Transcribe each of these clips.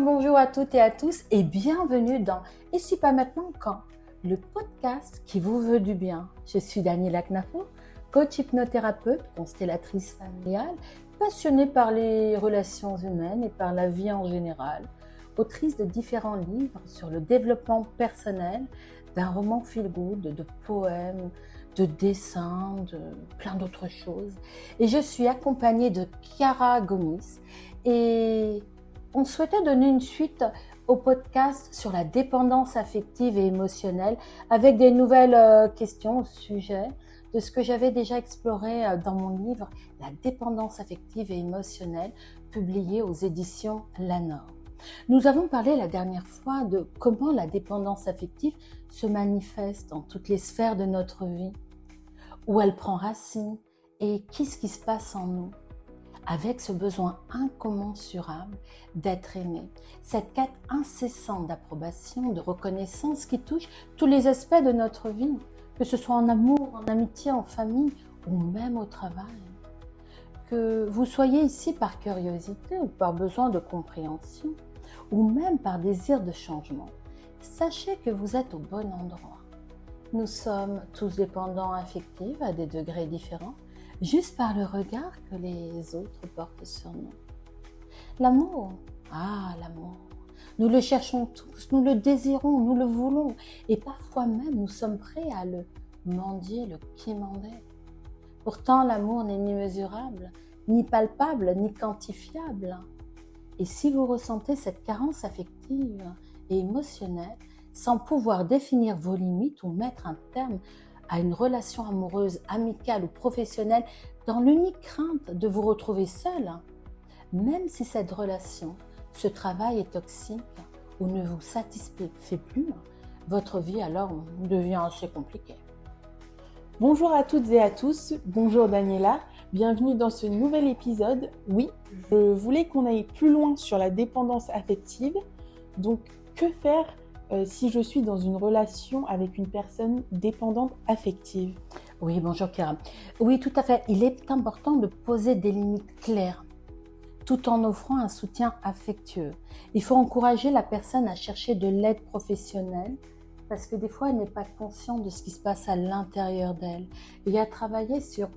bonjour à toutes et à tous et bienvenue dans Et si pas maintenant quand, le podcast qui vous veut du bien. Je suis Daniela Knafo, coach hypnothérapeute, constellatrice familiale, passionnée par les relations humaines et par la vie en général, autrice de différents livres sur le développement personnel, d'un roman feel-good, de poèmes, de dessins, de plein d'autres choses. Et je suis accompagnée de Chiara Gomis et on souhaitait donner une suite au podcast sur la dépendance affective et émotionnelle avec des nouvelles questions au sujet de ce que j'avais déjà exploré dans mon livre « La dépendance affective et émotionnelle » publié aux éditions Lanor. Nous avons parlé la dernière fois de comment la dépendance affective se manifeste dans toutes les sphères de notre vie, où elle prend racine et qu'est-ce qui se passe en nous, avec ce besoin incommensurable d'être aimé, cette quête incessante d'approbation, de reconnaissance qui touche tous les aspects de notre vie, que ce soit en amour, en amitié, en famille ou même au travail. Que vous soyez ici par curiosité ou par besoin de compréhension, ou même par désir de changement, sachez que vous êtes au bon endroit. Nous sommes tous dépendants affectifs à des degrés différents, juste par le regard que les autres portent sur nous. L'amour, l'amour, nous le cherchons tous, nous le désirons, nous le voulons, et parfois même nous sommes prêts à le mendier, le quémander. Pourtant, l'amour n'est ni mesurable, ni palpable, ni quantifiable. Et si vous ressentez cette carence affective et émotionnelle, sans pouvoir définir vos limites ou mettre un terme à une relation amoureuse, amicale ou professionnelle, dans l'unique crainte de vous retrouver seul, même si cette relation, ce travail est toxique ou ne vous satisfait plus, votre vie alors devient assez compliquée. Bonjour à toutes et à tous, bonjour Daniela, bienvenue dans ce nouvel épisode. Oui, je voulais qu'on aille plus loin sur la dépendance affective. Donc, que faire si je suis dans une relation avec une personne dépendante affective? Oui, bonjour Chiara. Oui, tout à fait. Il est important de poser des limites claires, tout en offrant un soutien affectueux. Il faut encourager la personne à chercher de l'aide professionnelle, parce que des fois, elle n'est pas consciente de ce qui se passe à l'intérieur d'elle. Et à travailler sur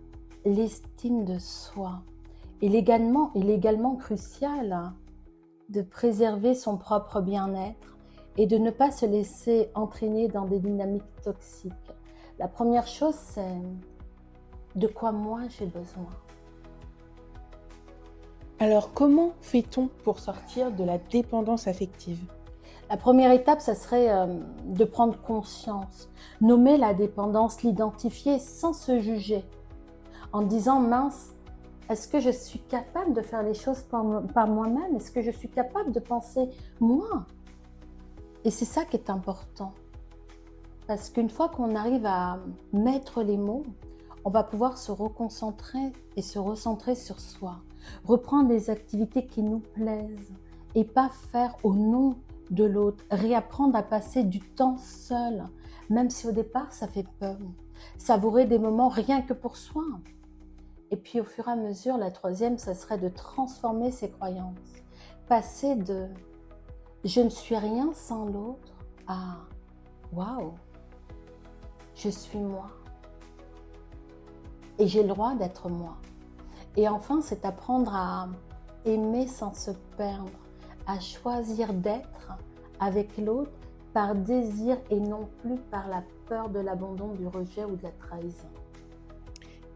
l'estime de soi. Il est également crucial de préserver son propre bien-être et de ne pas se laisser entraîner dans des dynamiques toxiques. La première chose, c'est de quoi moi j'ai besoin. Alors, comment fait-on pour sortir de la dépendance affective? La première étape, ça serait de prendre conscience, nommer la dépendance, l'identifier sans se juger, en disant « mince, est-ce que je suis capable de faire les choses par moi-même? Est-ce que je suis capable de penser moi ?» Et c'est ça qui est important. Parce qu'une fois qu'on arrive à mettre les mots, on va pouvoir se reconcentrer et se recentrer sur soi. Reprendre des activités qui nous plaisent et pas faire au nom de l'autre. Réapprendre à passer du temps seul, même si au départ ça fait peur. Savourer des moments rien que pour soi. Et puis au fur et à mesure, la troisième, ça serait de transformer ses croyances. Passer de « je ne suis rien sans l'autre » à « waouh, je suis moi. Et j'ai le droit d'être moi. » Et enfin, c'est apprendre à aimer sans se perdre, à choisir d'être avec l'autre par désir et non plus par la peur de l'abandon, du rejet ou de la trahison.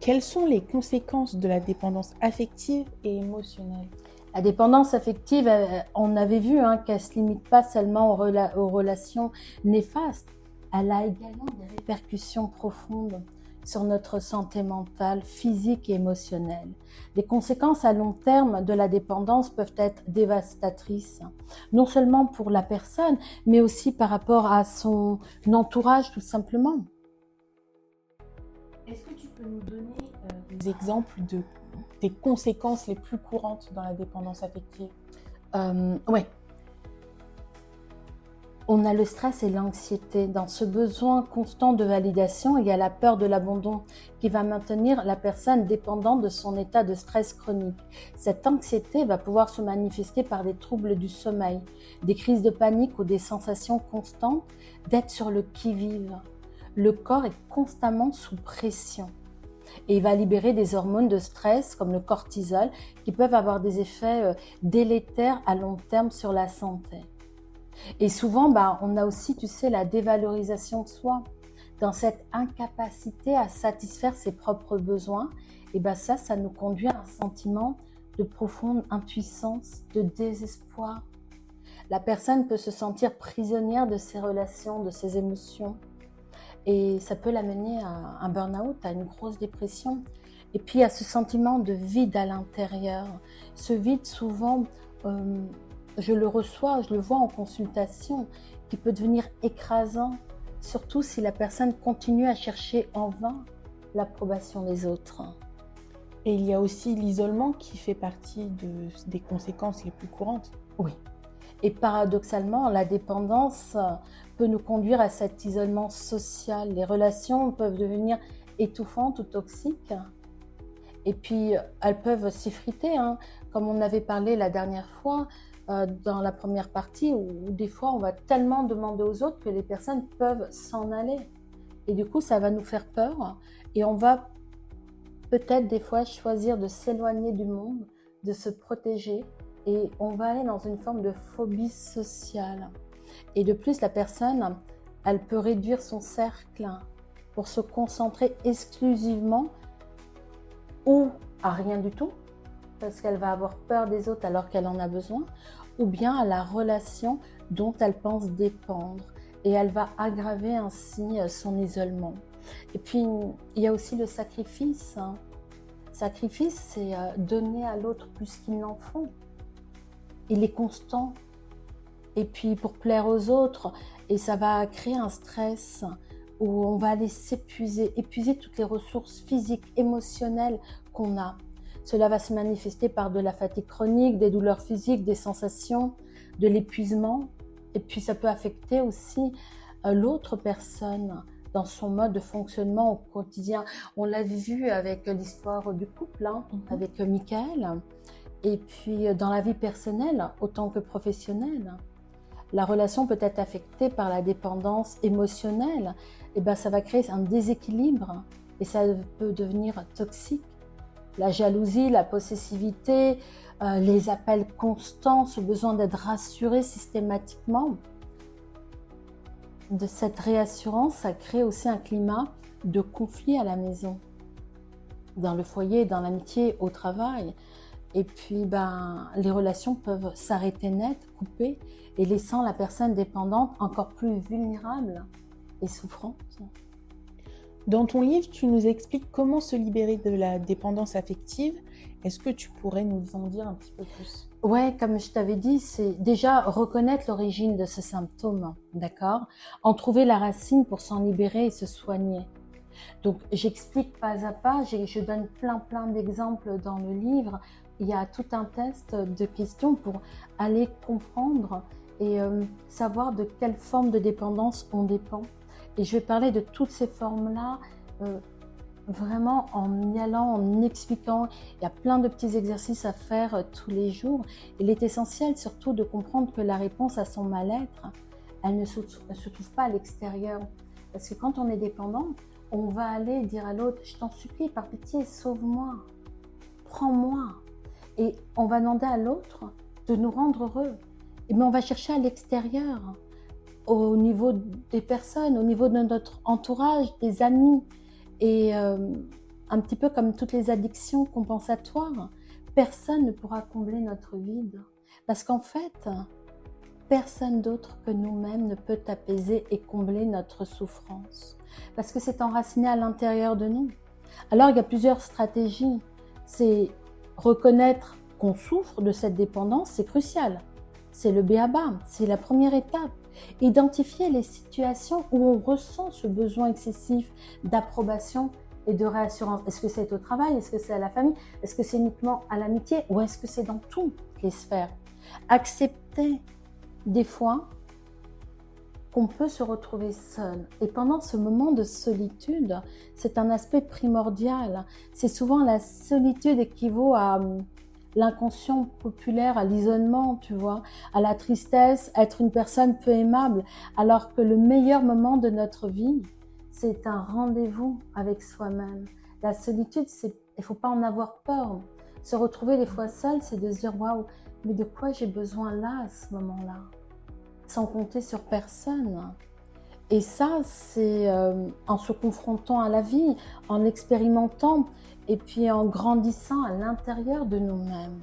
Quelles sont les conséquences de la dépendance affective et émotionnelle? La dépendance affective, on avait vu qu'elle ne se limite pas seulement aux relations néfastes. Elle a également des répercussions profondes sur notre santé mentale, physique et émotionnelle. Les conséquences à long terme de la dépendance peuvent être dévastatrices, non seulement pour la personne, mais aussi par rapport à son entourage tout simplement. Est-ce que tu peux nous donner des exemples des conséquences les plus courantes dans la dépendance affective? Oui. On a le stress et l'anxiété. Dans ce besoin constant de validation, il y a la peur de l'abandon qui va maintenir la personne dépendante de son état de stress chronique. Cette anxiété va pouvoir se manifester par des troubles du sommeil, des crises de panique ou des sensations constantes d'être sur le qui-vive. Le corps est constamment sous pression et il va libérer des hormones de stress comme le cortisol qui peuvent avoir des effets délétères à long terme sur la santé. Et souvent, on a aussi, tu sais, la dévalorisation de soi. Dans cette incapacité à satisfaire ses propres besoins, et ça nous conduit à un sentiment de profonde impuissance, de désespoir. La personne peut se sentir prisonnière de ses relations, de ses émotions. Et ça peut l'amener à un burn-out, à une grosse dépression. Et puis à ce sentiment de vide à l'intérieur. Ce vide, souvent, je le vois en consultation, qui peut devenir écrasant, surtout si la personne continue à chercher en vain l'approbation des autres. Et il y a aussi l'isolement qui fait partie des conséquences les plus courantes. Oui. Et paradoxalement, la dépendance peut nous conduire à cet isolement social. Les relations peuvent devenir étouffantes ou toxiques. Et puis, elles peuvent s'effriter, comme on avait parlé la dernière fois, dans la première partie, où des fois, on va tellement demander aux autres que les personnes peuvent s'en aller. Et du coup, ça va nous faire peur. Et on va peut-être des fois choisir de s'éloigner du monde, de se protéger. Et on va aller dans une forme de phobie sociale. Et de plus, la personne, elle peut réduire son cercle pour se concentrer exclusivement ou à rien du tout, parce qu'elle va avoir peur des autres alors qu'elle en a besoin, ou bien à la relation dont elle pense dépendre. Et elle va aggraver ainsi son isolement. Et puis, il y a aussi le sacrifice. Sacrifice, c'est donner à l'autre plus qu'il n'en faut. Il est constant. Et puis, pour plaire aux autres, et ça va créer un stress où on va aller épuiser toutes les ressources physiques, émotionnelles qu'on a. Cela va se manifester par de la fatigue chronique, des douleurs physiques, des sensations, de l'épuisement. Et puis ça peut affecter aussi l'autre personne dans son mode de fonctionnement au quotidien. On l'a vu avec l'histoire du couple, avec Michael. Et puis dans la vie personnelle, autant que professionnelle. La relation peut être affectée par la dépendance émotionnelle. Et ça va créer un déséquilibre et ça peut devenir toxique. La jalousie, la possessivité, les appels constants, ce besoin d'être rassuré systématiquement. De cette réassurance, ça crée aussi un climat de conflit à la maison, dans le foyer, dans l'amitié, au travail. Et puis, les relations peuvent s'arrêter net, couper, et laissant la personne dépendante encore plus vulnérable et souffrante. Dans ton livre, tu nous expliques comment se libérer de la dépendance affective. Est-ce que tu pourrais nous en dire un petit peu plus ? Ouais, comme je t'avais dit, c'est déjà reconnaître l'origine de ce symptôme, d'accord ? En trouver la racine pour s'en libérer et se soigner. Donc, j'explique pas à pas, je donne plein d'exemples dans le livre. Il y a tout un test de questions pour aller comprendre et savoir de quelle forme de dépendance on dépend. Et je vais parler de toutes ces formes-là, vraiment en y allant, en expliquant. Il y a plein de petits exercices à faire tous les jours. Il est essentiel surtout de comprendre que la réponse à son mal-être, elle ne se trouve pas à l'extérieur. Parce que quand on est dépendant, on va aller dire à l'autre, je t'en supplie, par pitié, sauve-moi, prends-moi. Et on va demander à l'autre de nous rendre heureux. Et bien on va chercher à l'extérieur, au niveau des personnes, au niveau de notre entourage, des amis. Et un petit peu comme toutes les addictions compensatoires, personne ne pourra combler notre vide. Parce qu'en fait, personne d'autre que nous-mêmes ne peut apaiser et combler notre souffrance. Parce que c'est enraciné à l'intérieur de nous. Alors il y a plusieurs stratégies. C'est reconnaître qu'on souffre de cette dépendance, c'est crucial. C'est le b.a.-ba, c'est la première étape. Identifier les situations où on ressent ce besoin excessif d'approbation et de réassurance. Est-ce que c'est au travail? Est-ce que c'est à la famille? Est-ce que c'est uniquement à l'amitié? Ou est-ce que c'est dans toutes les sphères? Accepter des fois qu'on peut se retrouver seul. Et pendant ce moment de solitude, c'est un aspect primordial. C'est souvent la solitude équivaut à l'inconscient populaire, à l'isolement, tu vois, à la tristesse, être une personne peu aimable, alors que le meilleur moment de notre vie, c'est un rendez-vous avec soi-même. La solitude, il faut pas en avoir peur. Se retrouver des fois seul, c'est de se dire waouh, mais de quoi j'ai besoin là à ce moment-là, sans compter sur personne. Et ça, c'est en se confrontant à la vie, en expérimentant et puis en grandissant à l'intérieur de nous-mêmes.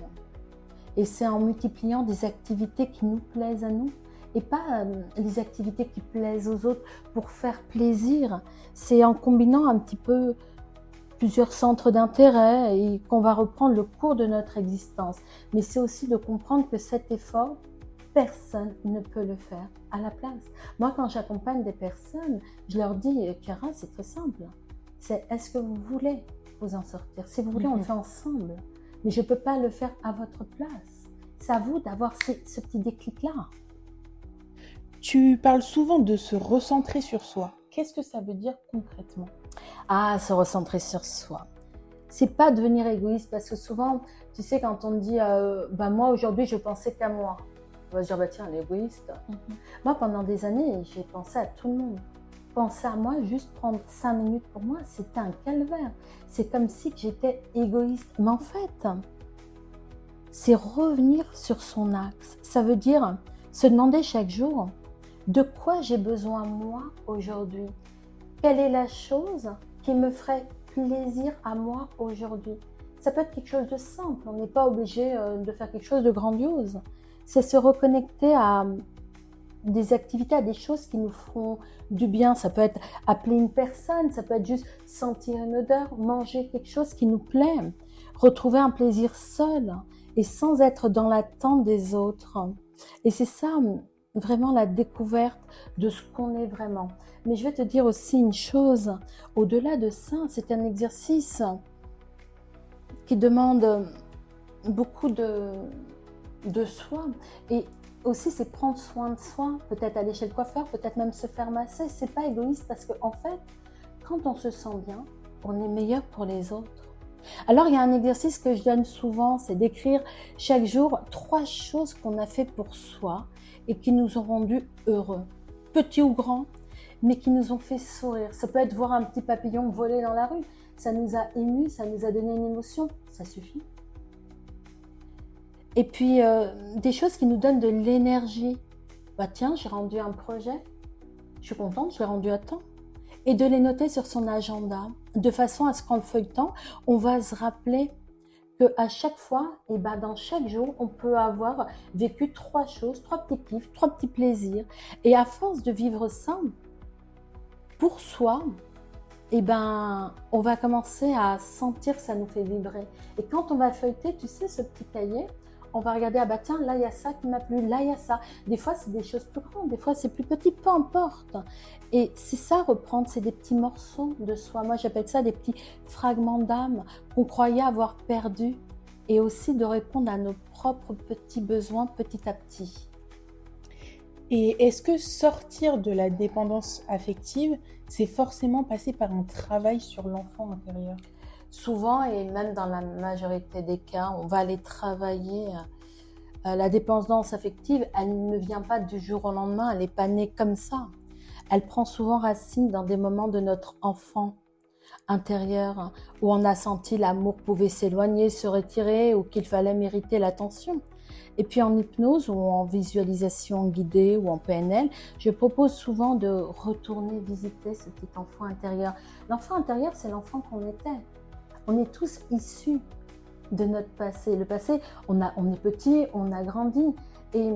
Et c'est en multipliant des activités qui nous plaisent à nous et pas les activités qui plaisent aux autres pour faire plaisir. C'est en combinant un petit peu plusieurs centres d'intérêt et qu'on va reprendre le cours de notre existence. Mais c'est aussi de comprendre que cet effort, personne ne peut le faire à la place. Moi, quand j'accompagne des personnes, je leur dis, Chiara, c'est très simple. C'est est-ce que vous voulez vous en sortir? Si vous voulez, on le fait ensemble. Mais je ne peux pas le faire à votre place. C'est à vous d'avoir ce petit déclic-là. Tu parles souvent de se recentrer sur soi. Qu'est-ce que ça veut dire concrètement? Ah, se recentrer sur soi. C'est pas devenir égoïste parce que souvent, tu sais, quand on dit moi aujourd'hui je pensais qu'à moi, on va se dire bah tiens, elle est égoïste. Moi pendant des années, j'ai pensé à tout le monde. Penser à moi, juste prendre 5 minutes pour moi, c'était un calvaire. C'est comme si j'étais égoïste. Mais en fait, c'est revenir sur son axe. Ça veut dire se demander chaque jour de quoi j'ai besoin moi aujourd'hui. Quelle est la chose qui me ferait plaisir à moi aujourd'hui? Ça peut être quelque chose de simple, on n'est pas obligé de faire quelque chose de grandiose. C'est se reconnecter à des activités, à des choses qui nous feront du bien. Ça peut être appeler une personne, ça peut être juste sentir une odeur, manger quelque chose qui nous plaît, retrouver un plaisir seul et sans être dans l'attente des autres. Et c'est ça vraiment la découverte de ce qu'on est vraiment. Mais je vais te dire aussi une chose, au-delà de ça, c'est un exercice qui demande beaucoup de soi. Et aussi, c'est prendre soin de soi, peut-être aller chez le coiffeur, peut-être même se faire masser. C'est pas égoïste parce qu'en fait, quand on se sent bien, on est meilleur pour les autres. Alors, il y a un exercice que je donne souvent, c'est d'écrire chaque jour 3 choses qu'on a fait pour soi et qui nous ont rendus heureux, petits ou grands, mais qui nous ont fait sourire. Ça peut être voir un petit papillon voler dans la rue, ça nous a émus, ça nous a donné une émotion, ça suffit. Et puis, des choses qui nous donnent de l'énergie. Bah tiens, j'ai rendu un projet, je suis contente, je l'ai rendu à temps. Et de les noter sur son agenda, de façon à ce qu'en le feuilletant, on va se rappeler qu'à chaque fois, et dans chaque jour, on peut avoir vécu 3 choses, 3 petits kiffs, 3 petits plaisirs. Et à force de vivre ça, pour soi, on va commencer à sentir que ça nous fait vibrer. Et quand on va feuilleter, tu sais, ce petit cahier, on va regarder, tiens, là il y a ça qui m'a plu, là il y a ça. Des fois c'est des choses plus grandes, des fois c'est plus petit, peu importe. Et c'est ça, reprendre, c'est des petits morceaux de soi. Moi j'appelle ça des petits fragments d'âme qu'on croyait avoir perdus. Et aussi de répondre à nos propres petits besoins petit à petit. Et est-ce que sortir de la dépendance affective, c'est forcément passer par un travail sur l'enfant intérieur? Souvent, et même dans la majorité des cas, on va aller travailler. La dépendance affective, elle ne vient pas du jour au lendemain, elle n'est pas née comme ça. Elle prend souvent racine dans des moments de notre enfant intérieur où on a senti l'amour pouvait s'éloigner, se retirer ou qu'il fallait mériter l'attention. Et puis en hypnose ou en visualisation guidée ou en PNL, je propose souvent de retourner visiter ce petit enfant intérieur. L'enfant intérieur, c'est l'enfant qu'on était. On est tous issus de notre passé. Le passé, on est petit, on a grandi. Et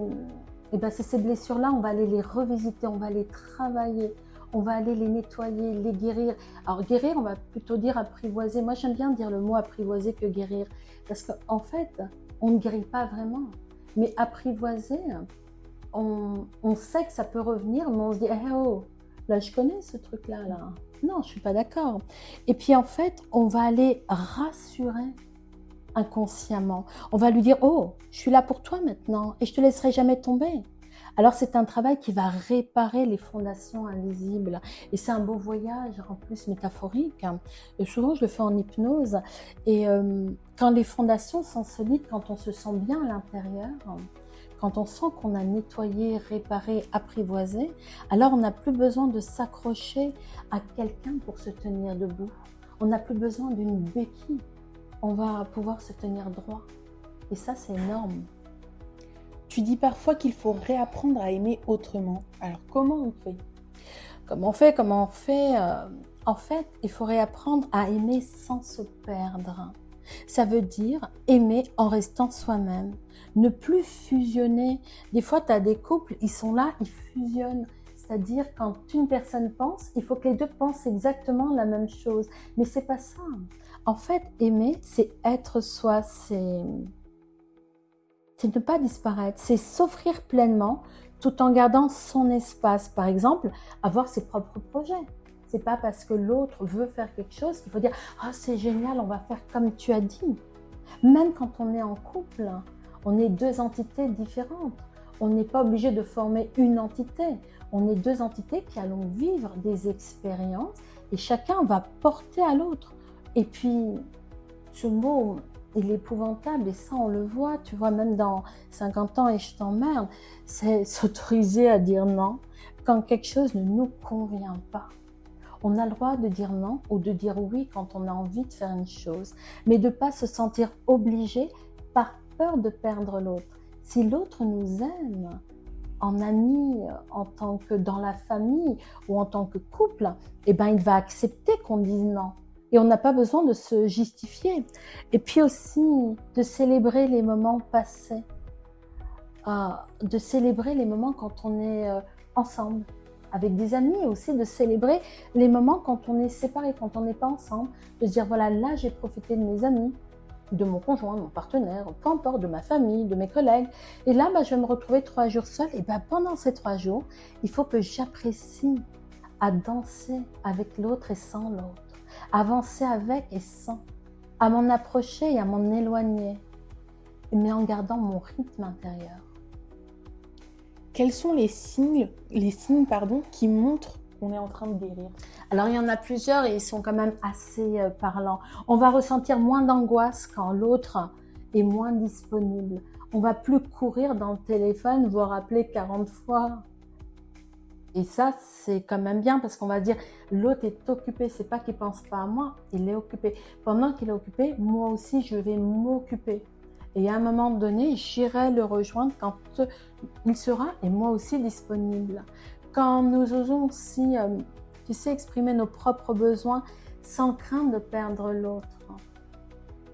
c'est ces blessures-là, on va aller les revisiter, on va les travailler, on va aller les nettoyer, les guérir. Alors guérir, on va plutôt dire apprivoiser. Moi, j'aime bien dire le mot apprivoiser que guérir. Parce qu'en fait, on ne guérit pas vraiment. Mais apprivoiser, on sait que ça peut revenir, mais on se dit hey, « oh, là, je connais ce truc-là, là. » Non, je ne suis pas d'accord. Et puis, en fait, on va aller rassurer inconsciemment. On va lui dire « Oh, je suis là pour toi maintenant et je ne te laisserai jamais tomber. » Alors c'est un travail qui va réparer les fondations invisibles et c'est un beau voyage en plus métaphorique. Et souvent je le fais en hypnose et quand les fondations sont solides, quand on se sent bien à l'intérieur, quand on sent qu'on a nettoyé, réparé, apprivoisé, alors on n'a plus besoin de s'accrocher à quelqu'un pour se tenir debout. On n'a plus besoin d'une béquille. On va pouvoir se tenir droit. Et ça, c'est énorme. Tu dis parfois qu'il faut réapprendre à aimer autrement. Alors comment on fait? Comment on fait En fait, il faut réapprendre à aimer sans se perdre. Ça veut dire aimer en restant soi-même. Ne plus fusionner. Des fois, tu as des couples, ils sont là, ils fusionnent. C'est-à-dire, quand une personne pense, il faut que les deux pensent exactement la même chose. Mais c'est pas ça. En fait, aimer, c'est être soi, c'est ne pas disparaître, c'est s'offrir pleinement tout en gardant son espace. Par exemple, avoir ses propres projets. C'est pas parce que l'autre veut faire quelque chose qu'il faut dire « Ah, c'est génial, on va faire comme tu as dit ». Même quand on est en couple, on est deux entités différentes. On n'est pas obligé de former une entité. On est deux entités qui allons vivre des expériences et chacun va porter à l'autre. Et puis, ce mot, il est épouvantable et ça, on le voit. Tu vois, même dans 50 ans et je t'emmerde, c'est s'autoriser à dire non quand quelque chose ne nous convient pas. On a le droit de dire non ou de dire oui quand on a envie de faire une chose, mais de ne pas se sentir obligé par peur de perdre l'autre. Si l'autre nous aime, en ami, en tant que dans la famille ou en tant que couple, eh ben, il va accepter qu'on dise non. Et on n'a pas besoin de se justifier. Et puis aussi, de célébrer les moments passés. De célébrer les moments quand on est ensemble. Avec des amis et aussi de célébrer les moments quand on est séparés, quand on n'est pas ensemble. De se dire, voilà, là, j'ai profité de mes amis, de mon conjoint, mon partenaire, peu importe, de ma famille, de mes collègues. Et là, je vais me retrouver 3 jours seule. Et pendant ces 3 jours, il faut que j'apprécie à danser avec l'autre et sans l'autre, avancer avec et sans, à m'en approcher et à m'en éloigner, mais en gardant mon rythme intérieur. Quels sont les signes qui montrent qu'on est en train de guérir? Alors, il y en a plusieurs et ils sont quand même assez parlants. On va ressentir moins d'angoisse quand l'autre est moins disponible. On va plus courir dans le téléphone, voire appeler 40 fois. Et ça, c'est quand même bien parce qu'on va dire l'autre est occupé. C'est pas qu'il pense pas à moi, il est occupé. Pendant qu'il est occupé, moi aussi, je vais m'occuper. Et à un moment donné, j'irai le rejoindre quand il sera, et moi aussi, disponible. Quand nous osons aussi, exprimer nos propres besoins sans crainte de perdre l'autre.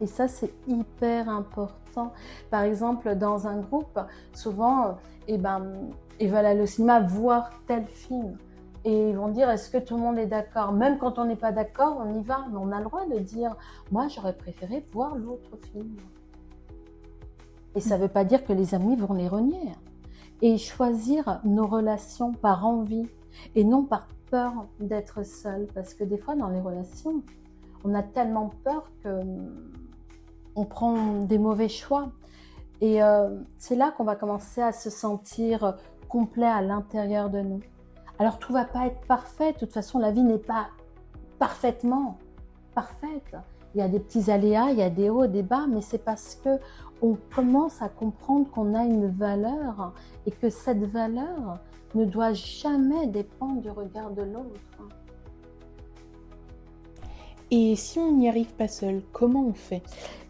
Et ça, c'est hyper important. Par exemple, dans un groupe, souvent, ils veulent aller au cinéma voir tel film. Et ils vont dire, est-ce que tout le monde est d'accord? Même quand on n'est pas d'accord, on y va. Mais on a le droit de dire, moi, j'aurais préféré voir l'autre film. Et ça ne veut pas dire que les amis vont les renier. Et choisir nos relations par envie et non par peur d'être seul. Parce que des fois, dans les relations, on a tellement peur qu'on prend des mauvais choix. Et c'est là qu'on va commencer à se sentir complet à l'intérieur de nous. Alors, tout ne va pas être parfait. De toute façon, la vie n'est pas parfaitement parfaite. Il y a des petits aléas, il y a des hauts, des bas, mais c'est parce que on commence à comprendre qu'on a une valeur et que cette valeur ne doit jamais dépendre du regard de l'autre. Et si on n'y arrive pas seul, comment on fait?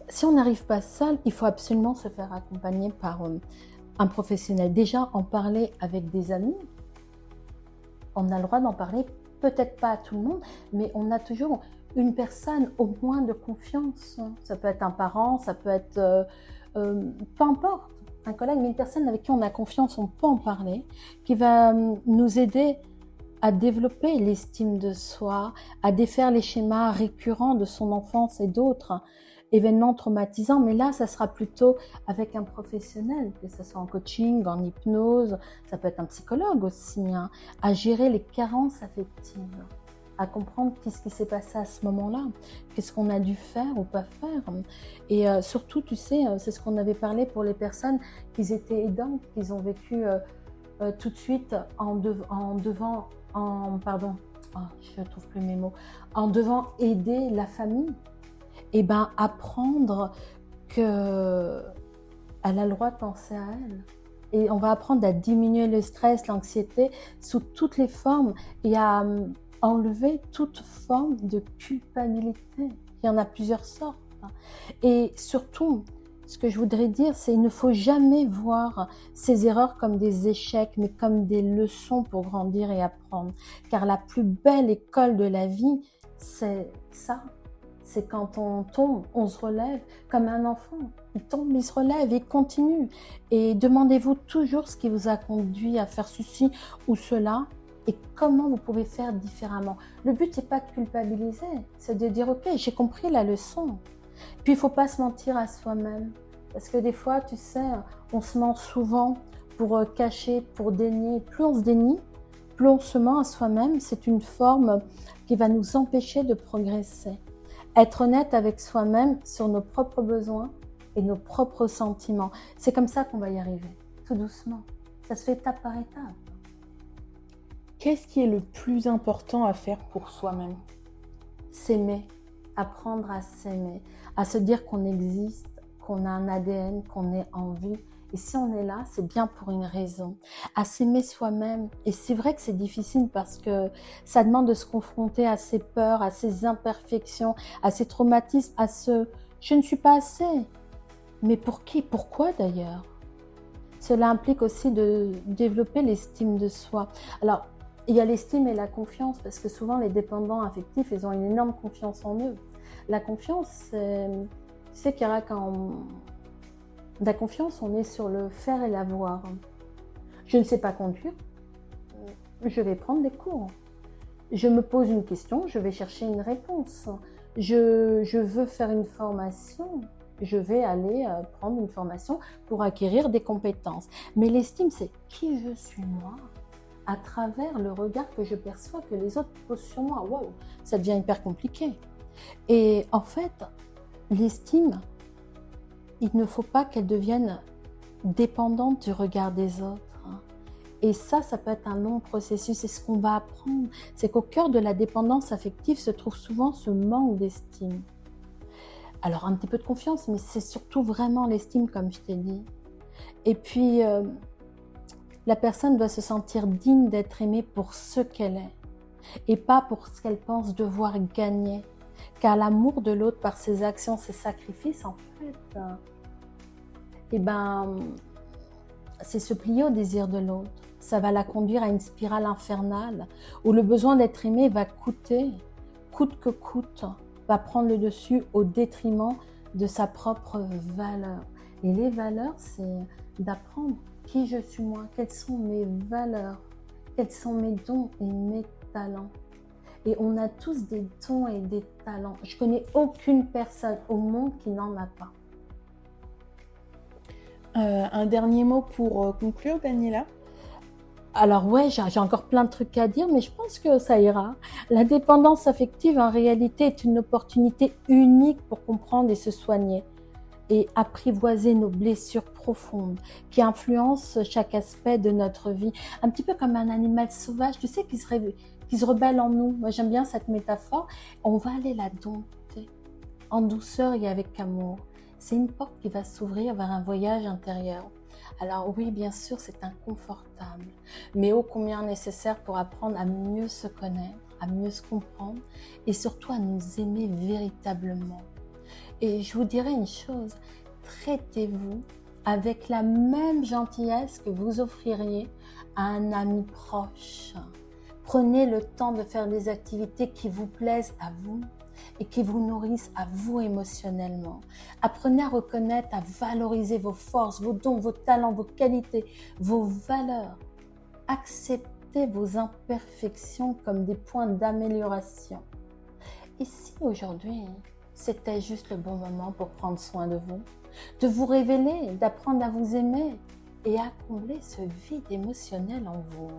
Si on n'arrive pas seul, il faut absolument se faire accompagner par un professionnel. Déjà, en parler avec des amis. On a le droit d'en parler, peut-être pas à tout le monde, mais on a toujours une personne au moins de confiance. Ça peut être un parent, ça peut être peu importe, un collègue, mais une personne avec qui on a confiance, on peut en parler, qui va nous aider à développer l'estime de soi, à défaire les schémas récurrents de son enfance et d'autres événements traumatisants. Mais là, ça sera plutôt avec un professionnel, que ce soit en coaching, en hypnose, ça peut être un psychologue aussi, à gérer les carences affectives, à comprendre qu'est-ce qui s'est passé à ce moment-là, qu'est-ce qu'on a dû faire ou pas faire. Et surtout, tu sais, c'est ce qu'on avait parlé pour les personnes qui étaient aidantes, qui ont vécu tout de suite je trouve plus mes mots, en devant aider la famille. Et ben apprendre que elle a le droit de penser à elle. Et on va apprendre à diminuer le stress, l'anxiété sous toutes les formes et à enlever toute forme de culpabilité. Il y en a plusieurs sortes. Et surtout, ce que je voudrais dire, c'est qu'il ne faut jamais voir ces erreurs comme des échecs, mais comme des leçons pour grandir et apprendre. Car la plus belle école de la vie, c'est ça. C'est quand on tombe, on se relève comme un enfant. Il tombe, il se relève, il continue. Et demandez-vous toujours ce qui vous a conduit à faire ceci ou cela et comment vous pouvez faire différemment. Le but, c'est pas de culpabiliser, c'est de dire « Ok, j'ai compris la leçon ». Puis, il ne faut pas se mentir à soi-même. Parce que des fois, tu sais, on se ment souvent pour cacher, pour dénier. Plus on se dénie, plus on se ment à soi-même. C'est une forme qui va nous empêcher de progresser. Être honnête avec soi-même sur nos propres besoins et nos propres sentiments. C'est comme ça qu'on va y arriver, tout doucement. Ça se fait étape par étape. Qu'est-ce qui est le plus important à faire pour soi-même? S'aimer, apprendre à s'aimer, à se dire qu'on existe, qu'on a un ADN, qu'on est en vie. Et si on est là, c'est bien pour une raison. À s'aimer soi-même. Et c'est vrai que c'est difficile parce que ça demande de se confronter à ses peurs, à ses imperfections, à ses traumatismes, à ce « je ne suis pas assez ». Mais pour qui? Pourquoi d'ailleurs? Cela implique aussi de développer l'estime de soi. Alors, il y a l'estime et la confiance parce que souvent les dépendants affectifs, ils ont une énorme confiance en eux. La confiance, c'est... Tu sais, Chiara, quand la confiance, on est sur le faire et l'avoir. Je ne sais pas conduire, je vais prendre des cours. Je me pose une question, je vais chercher une réponse. Je veux faire une formation, je vais aller prendre une formation pour acquérir des compétences. Mais l'estime, c'est qui je suis moi à travers le regard que je perçois que les autres posent sur moi. Waouh, ça devient hyper compliqué. Et en fait, l'estime, il ne faut pas qu'elle devienne dépendante du regard des autres. Et ça peut être un long processus. C'est ce qu'on va apprendre. C'est qu'au cœur de la dépendance affective se trouve souvent ce manque d'estime. Alors, un petit peu de confiance, mais c'est surtout vraiment l'estime, comme je t'ai dit. Et puis, la personne doit se sentir digne d'être aimée pour ce qu'elle est et pas pour ce qu'elle pense devoir gagner. Car l'amour de l'autre par ses actions, ses sacrifices, en fait, c'est se plier au désir de l'autre. Ça va la conduire à une spirale infernale où le besoin d'être aimé va coûter, coûte que coûte, va prendre le dessus au détriment de sa propre valeur. Et les valeurs, c'est d'apprendre qui je suis moi, quelles sont mes valeurs, quels sont mes dons et mes talents. Et on a tous des dons et des talents. Je connais aucune personne au monde qui n'en a pas. Un dernier mot pour conclure, Daniela? Alors ouais, j'ai encore plein de trucs à dire, mais je pense que ça ira. La dépendance affective, en réalité, est une opportunité unique pour comprendre et se soigner et apprivoiser nos blessures profondes qui influencent chaque aspect de notre vie. Un petit peu comme un animal sauvage, tu sais, qui se rebelle en nous. Moi, j'aime bien cette métaphore. On va aller la dompter en douceur et avec amour. C'est une porte qui va s'ouvrir vers un voyage intérieur. Alors oui, bien sûr, c'est inconfortable, mais ô combien nécessaire pour apprendre à mieux se connaître, à mieux se comprendre et surtout à nous aimer véritablement. Et je vous dirais une chose, traitez-vous avec la même gentillesse que vous offririez à un ami proche. Prenez le temps de faire des activités qui vous plaisent à vous et qui vous nourrissent à vous émotionnellement. Apprenez à reconnaître, à valoriser vos forces, vos dons, vos talents, vos qualités, vos valeurs. Acceptez vos imperfections comme des points d'amélioration. Et si aujourd'hui, c'était juste le bon moment pour prendre soin de vous révéler, d'apprendre à vous aimer et à combler ce vide émotionnel en vous?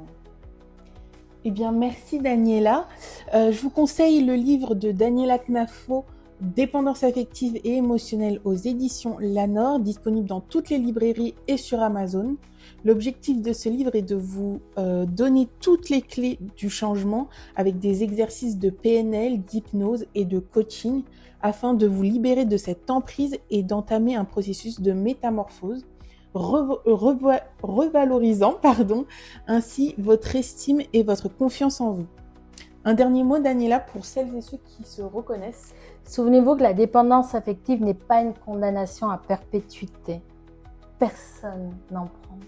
Eh bien, merci Daniela. Je vous conseille le livre de Daniela Knafo, Dépendance affective et émotionnelle aux éditions Lanor, disponible dans toutes les librairies et sur Amazon. L'objectif de ce livre est de vous donner toutes les clés du changement avec des exercices de PNL, d'hypnose et de coaching afin de vous libérer de cette emprise et d'entamer un processus de métamorphose revalorisant ainsi votre estime et votre confiance en vous. Un dernier mot, Daniela, pour celles et ceux qui se reconnaissent. Souvenez-vous que la dépendance affective n'est pas une condamnation à perpétuité. Personne n'en prend.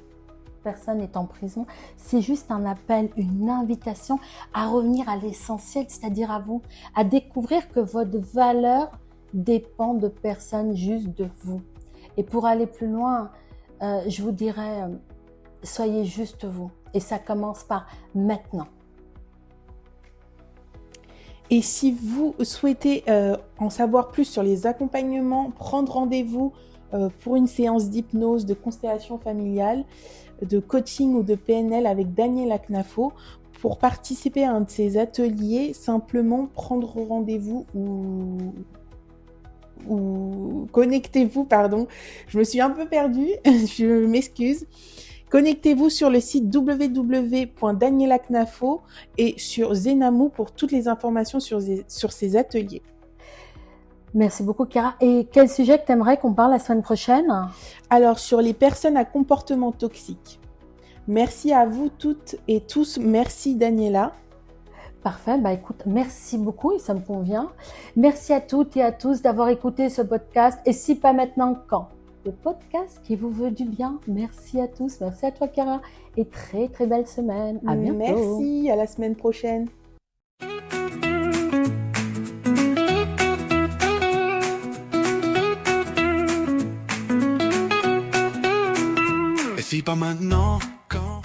Personne n'est en prison. C'est juste un appel, une invitation à revenir à l'essentiel, c'est-à-dire à vous, à découvrir que votre valeur dépend de personne, juste de vous. Et pour aller plus loin, je vous dirais, soyez juste vous. Et ça commence par maintenant. Et si vous souhaitez en savoir plus sur les accompagnements, prendre rendez-vous pour une séance d'hypnose, de constellation familiale, de coaching ou de PNL avec Daniela Knafo, pour participer à un de ces ateliers, simplement prendre rendez-vous ou connectez-vous, je me suis un peu perdue, je m'excuse. Connectez-vous sur le site www.danielaknafo et sur Zenamou pour toutes les informations sur ces ateliers. Merci beaucoup, Chiara. Et quel sujet que tu aimerais qu'on parle la semaine prochaine ? Alors, sur les personnes à comportement toxique. Merci à vous toutes et tous. Merci, Daniela. Parfait. Écoute, merci beaucoup et ça me convient. Merci à toutes et à tous d'avoir écouté ce podcast. Et si pas maintenant, quand ? Le podcast qui vous veut du bien. Merci à tous. Merci à toi, Chiara. Et très, très belle semaine. À bientôt. Merci. À la semaine prochaine. Et si pas maintenant, quand